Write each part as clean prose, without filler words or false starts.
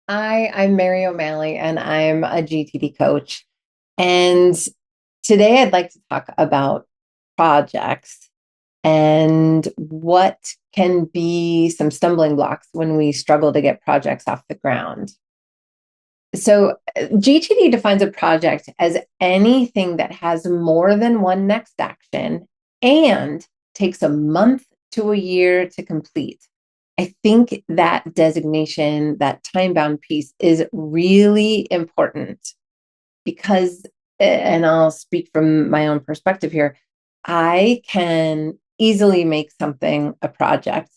I'm Mary O'Malley and I'm a GTD coach. And today I'd like to talk about projects and what can be some stumbling blocks when we struggle to get projects off the ground. So, GTD defines a project as anything that has more than one next action and takes a month to a year to complete. I think that designation, that time bound piece is really important because, and I'll speak from my own perspective here, I can easily make something a project.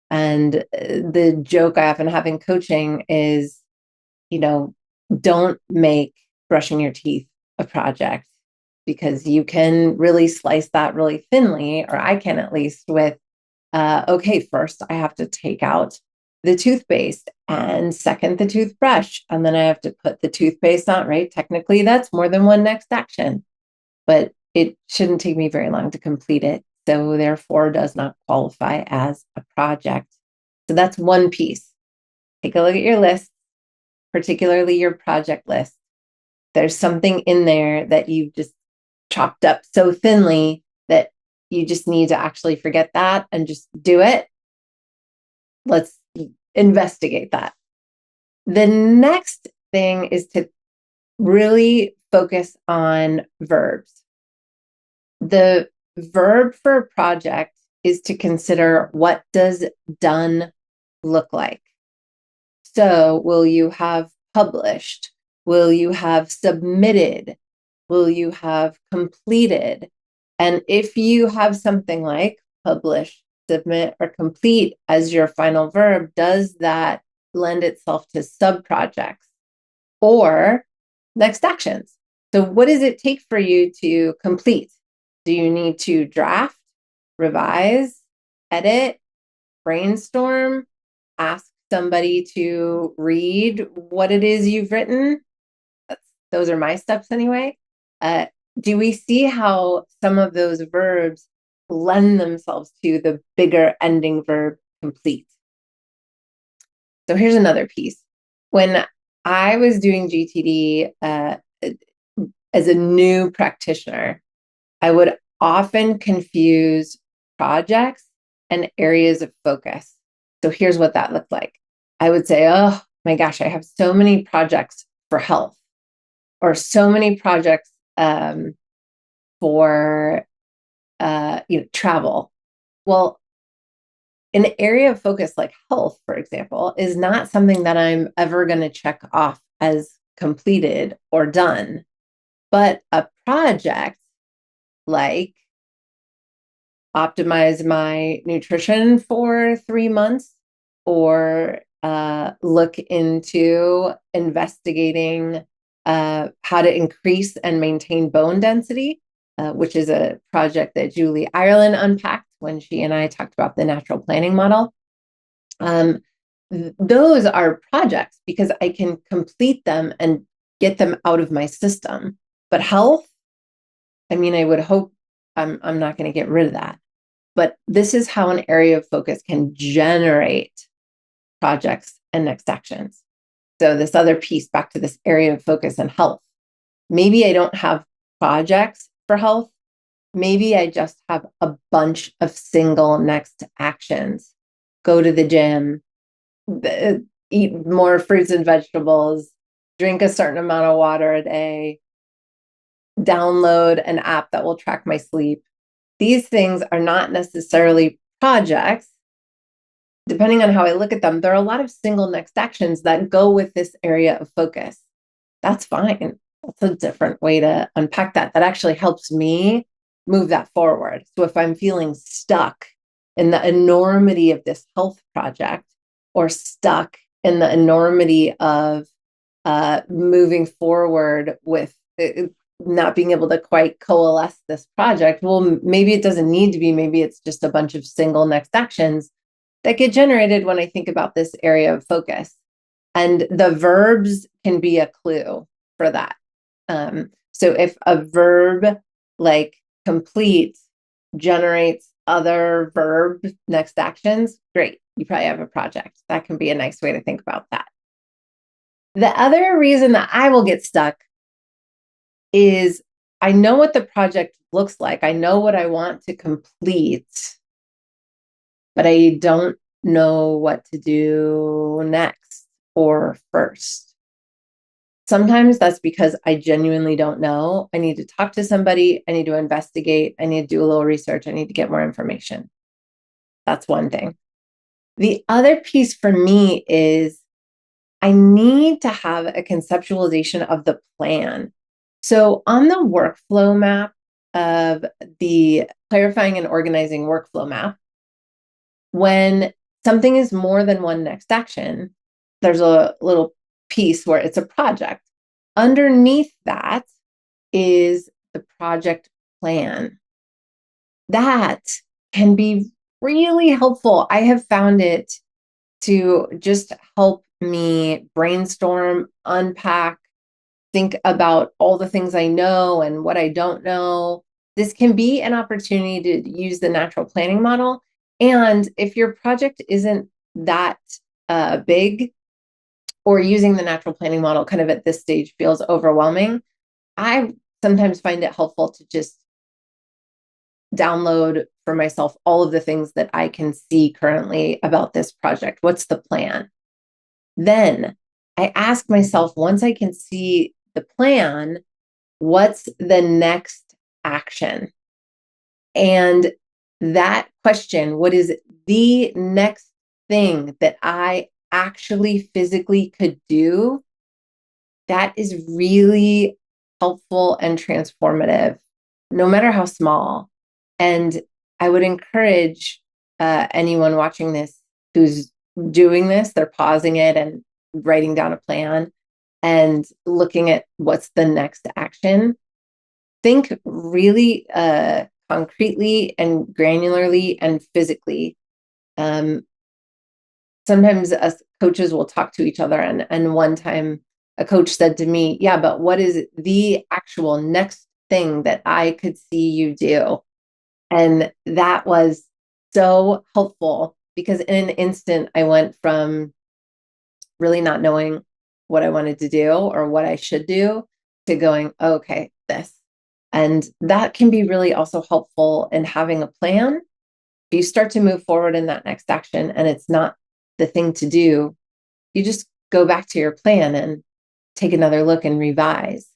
And the joke I often have in coaching is, you know, don't make brushing your teeth a project because you can really slice that really thinly, or I can at least with okay, first I have to take out the toothpaste and second the toothbrush. And then I have to put the toothpaste on, right? Technically, that's more than one next action, but it shouldn't take me very long to complete it. So therefore does not qualify as a project. So that's one piece. Take a look at your list, particularly your project list. There's something in there that you've just chopped up so thinly that you just need to actually forget that and just do it. Let's investigate that. The next thing is to really focus on verbs. The verb for a project is to consider, what does done look like? So will you have published? Will you have submitted? Will you have completed? And if you have something like publish, submit, or complete as your final verb, does that lend itself to sub-projects or next actions? So what does it take for you to complete? Do you need to draft, revise, edit, brainstorm, ask somebody to read what it is you've written? Those are my steps anyway. Do we see how some of those verbs lend themselves to the bigger ending verb complete? So here's another piece. When I was doing GTD as a new practitioner, I would often confuse projects and areas of focus. So here's what that looked like. I would say, oh my gosh, I have so many projects for health, or so many projects for travel. Well, an area of focus like health, for example, is not something that I'm ever going to check off as completed or done. But a project like optimize my nutrition for 3 months, or look into investigating how to increase and maintain bone density, which is a project that Julie Ireland unpacked when she and I talked about the natural planning model. Those are projects because I can complete them and get them out of my system. But health, I mean, I would hope I'm not going to get rid of that. But this is how an area of focus can generate projects and next actions. So this other piece, back to this area of focus and health. Maybe I don't have projects for health. Maybe I just have a bunch of single next actions. Go to the gym, eat more fruits and vegetables, drink a certain amount of water a day, download an app that will track my sleep. These things are not necessarily projects. Depending on how I look at them, there are a lot of single next actions that go with this area of focus. That's fine. That's a different way to unpack that. That actually helps me move that forward. So if I'm feeling stuck in the enormity of this health project, or stuck in the enormity of moving forward with not being able to quite coalesce this project, well, maybe it doesn't need to be. Maybe it's just a bunch of single next actions that get generated when I think about this area of focus. And the verbs can be a clue for that. So if a verb like complete generates other verb next actions, great. You probably have a project. That can be a nice way to think about that. The other reason that I will get stuck is I know what the project looks like. I know what I want to complete, but I don't know what to do next or first. Sometimes that's because I genuinely don't know. I need to talk to somebody. I need to investigate. I need to do a little research. I need to get more information. That's one thing. The other piece for me is I need to have a conceptualization of the plan. So on the workflow map of the clarifying and organizing workflow map, when something is more than one next action, there's a little piece where it's a project. Underneath that is the project plan. That can be really helpful. I have found it to just help me brainstorm, unpack, think about all the things I know and what I don't know. This can be an opportunity to use the natural planning model. And if your project isn't that big, or using the natural planning model kind of at this stage feels overwhelming, I sometimes find it helpful to just download for myself all of the things that I can see currently about this project. What's the plan? Then I ask myself, once I can see the plan, what's the next action? And that question, what is the next thing that I actually physically could do, that is really helpful and transformative, no matter how small. And I would encourage anyone watching this who's doing this, they're pausing it and writing down a plan and looking at what's the next action. Think really concretely and granularly and physically. Sometimes us coaches will talk to each other. And one time a coach said to me, yeah, but what is the actual next thing that I could see you do? And that was so helpful because in an instant, I went from really not knowing what I wanted to do or what I should do to going, okay, this. And that can be really also helpful in having a plan. If you start to move forward in that next action and it's not the thing to do, you just go back to your plan and take another look and revise.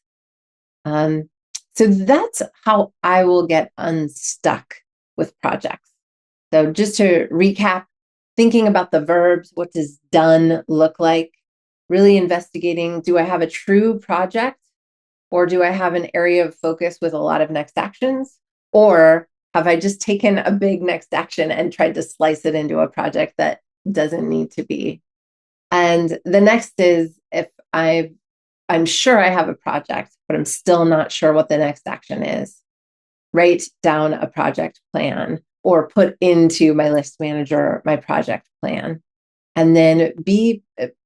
So that's how I will get unstuck with projects. So just to recap, thinking about the verbs, what does done look like? Really investigating, do I have a true project? Or do I have an area of focus with a lot of next actions? Or have I just taken a big next action and tried to slice it into a project that doesn't need to be? And the next is if I'm sure I have a project, but I'm still not sure what the next action is. Write down a project plan or put into my list manager my project plan. And then be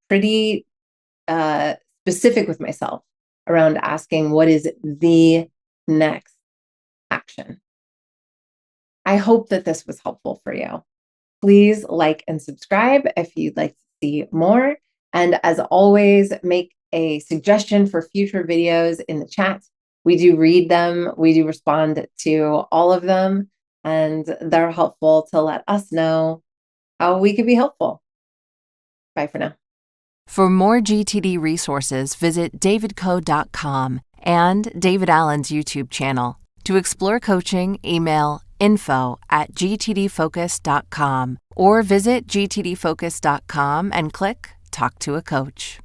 pretty specific with myself around asking what is the next action. I hope that this was helpful for you. Please like and subscribe if you'd like to see more. And as always, make a suggestion for future videos in the chat. We do read them. We do respond to all of them. And they're helpful to let us know how we could be helpful. Bye for now. For more GTD resources, visit davidco.com and David Allen's YouTube channel. To explore coaching, email info@gtdfocus.com or visit gtdfocus.com and click Talk to a Coach.